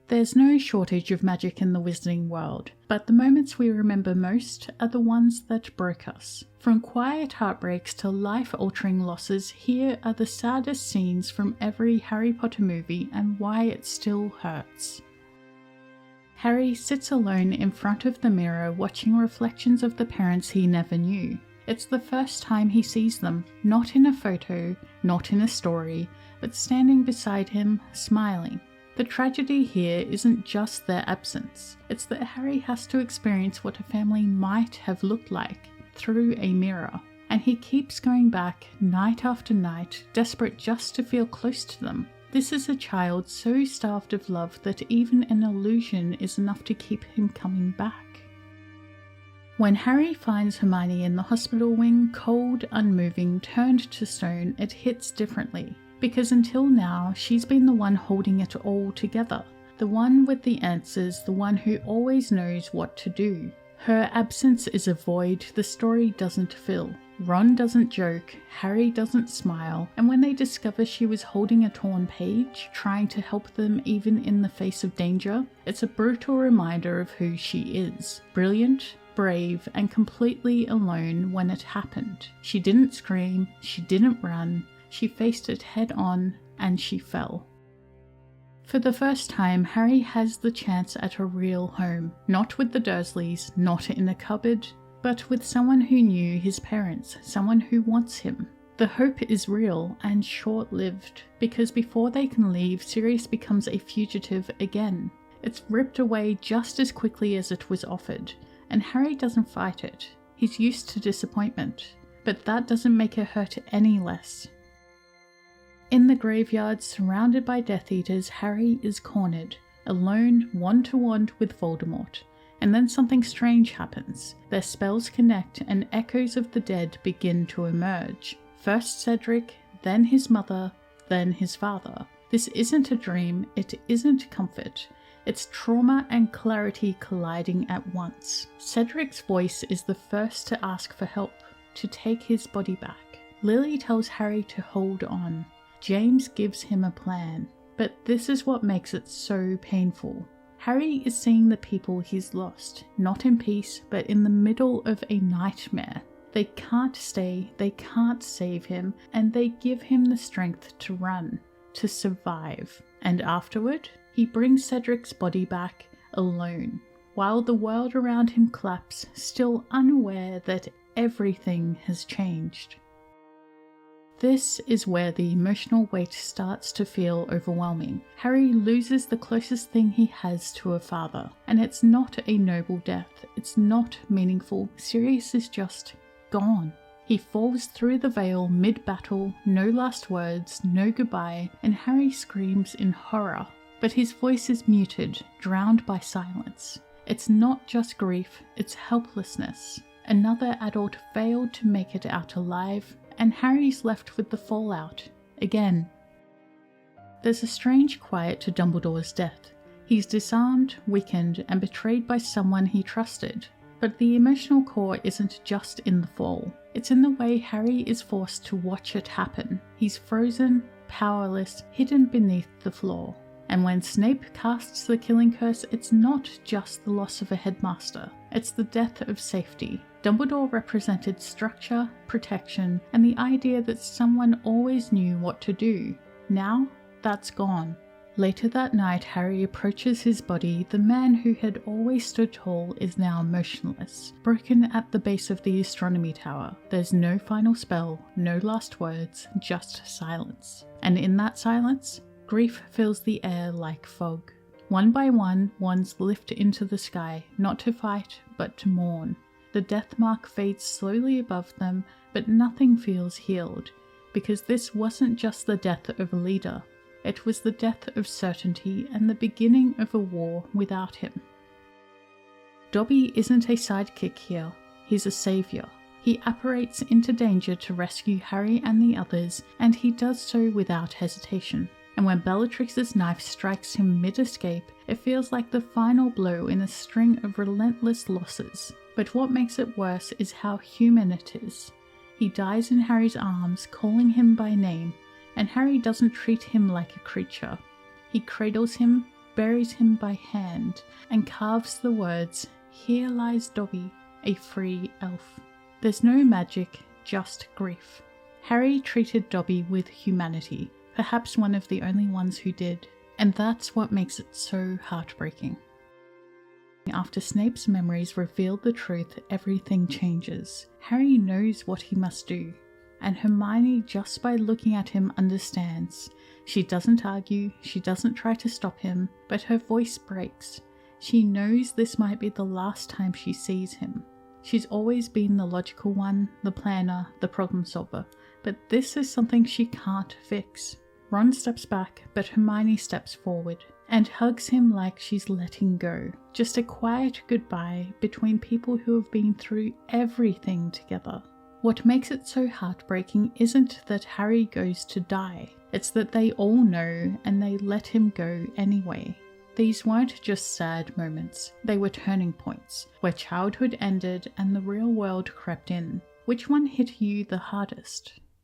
There's no shortage of magic in the Wizarding world, but the moments we remember most are the ones that broke us. From quiet heartbreaks to life-altering losses, here are the saddest scenes from every Harry Potter movie and why it still hurts. Harry sits alone in front of the mirror watching reflections of the parents he never knew. It's the first time he sees them, not in a photo, not in a story, but standing beside him, smiling. The tragedy here isn't just their absence, it's that Harry has to experience what a family might have looked like through a mirror. And he keeps going back night after night, desperate just to feel close to them. This is a child so starved of love that even an illusion is enough to keep him coming back. When Harry finds Hermione in the hospital wing, cold, unmoving, turned to stone, it hits differently. Because until now, she's been the one holding it all together. The one with the answers, the one who always knows what to do. Her absence is a void the story doesn't fill. Ron doesn't joke, Harry doesn't smile, and when they discover she was holding a torn page, trying to help them even in the face of danger, it's a brutal reminder of who she is. Brilliant, brave, and completely alone when it happened. She didn't scream, she didn't run, she faced it head on, and she fell. For the first time, Harry has the chance at a real home. Not with the Dursleys, not in a cupboard, but with someone who knew his parents, someone who wants him. The hope is real and short-lived, because before they can leave, Sirius becomes a fugitive again. It's ripped away just as quickly as it was offered, and Harry doesn't fight it. He's used to disappointment, but that doesn't make it hurt any less. In the graveyard, surrounded by Death Eaters, Harry is cornered, alone, one-to-one with Voldemort. And then something strange happens. Their spells connect and echoes of the dead begin to emerge. First Cedric, then his mother, then his father. This isn't a dream, it isn't comfort. It's trauma and clarity colliding at once. Cedric's voice is the first to ask for help, to take his body back. Lily tells Harry to hold on. James gives him a plan, but this is what makes it so painful. Harry is seeing the people he's lost, not in peace, but in the middle of a nightmare. They can't stay, they can't save him, and they give him the strength to run, to survive. And afterward, he brings Cedric's body back alone, while the world around him claps, still unaware that everything has changed. This is where the emotional weight starts to feel overwhelming. Harry loses the closest thing he has to a father, and it's not a noble death, it's not meaningful. Sirius is just gone. He falls through the veil mid-battle, no last words, no goodbye, and Harry screams in horror. But his voice is muted, drowned by silence. It's not just grief, it's helplessness. Another adult failed to make it out alive, and Harry's left with the fallout, again. There's a strange quiet to Dumbledore's death. He's disarmed, weakened, and betrayed by someone he trusted. But the emotional core isn't just in the fall. It's in the way Harry is forced to watch it happen. He's frozen, powerless, hidden beneath the floor. And when Snape casts the killing curse, it's not just the loss of a headmaster. It's the death of safety. Dumbledore represented structure, protection, and the idea that someone always knew what to do. Now, that's gone. Later that night, Harry approaches his body. The man who had always stood tall is now motionless, broken at the base of the astronomy tower. There's no final spell, no last words, just silence. And in that silence, grief fills the air like fog. One by one, wands lift into the sky, not to fight, but to mourn. The death mark fades slowly above them, but nothing feels healed, because this wasn't just the death of a leader. It was the death of certainty and the beginning of a war without him. Dobby isn't a sidekick here, he's a savior. He apparates into danger to rescue Harry and the others, and he does so without hesitation. And when Bellatrix's knife strikes him mid-escape, it feels like the final blow in a string of relentless losses. But what makes it worse is how human it is. He dies in Harry's arms, calling him by name, and Harry doesn't treat him like a creature. He cradles him, buries him by hand and carves the words, "Here lies Dobby, a free elf." There's no magic, just grief. Harry treated Dobby with humanity, perhaps one of the only ones who did, and that's what makes it so heartbreaking. After Snape's memories reveal the truth, everything changes. Harry knows what he must do, and Hermione, just by looking at him, understands. She doesn't argue, she doesn't try to stop him, but her voice breaks. She knows this might be the last time she sees him. She's always been the logical one, the planner, the problem solver, but this is something she can't fix. Ron steps back, but Hermione steps forward and hugs him like she's letting go. Just a quiet goodbye between people who have been through everything together. What makes it so heartbreaking isn't that Harry goes to die, it's that they all know and they let him go anyway. These weren't just sad moments, they were turning points, where childhood ended and the real world crept in. Which one hit you the hardest?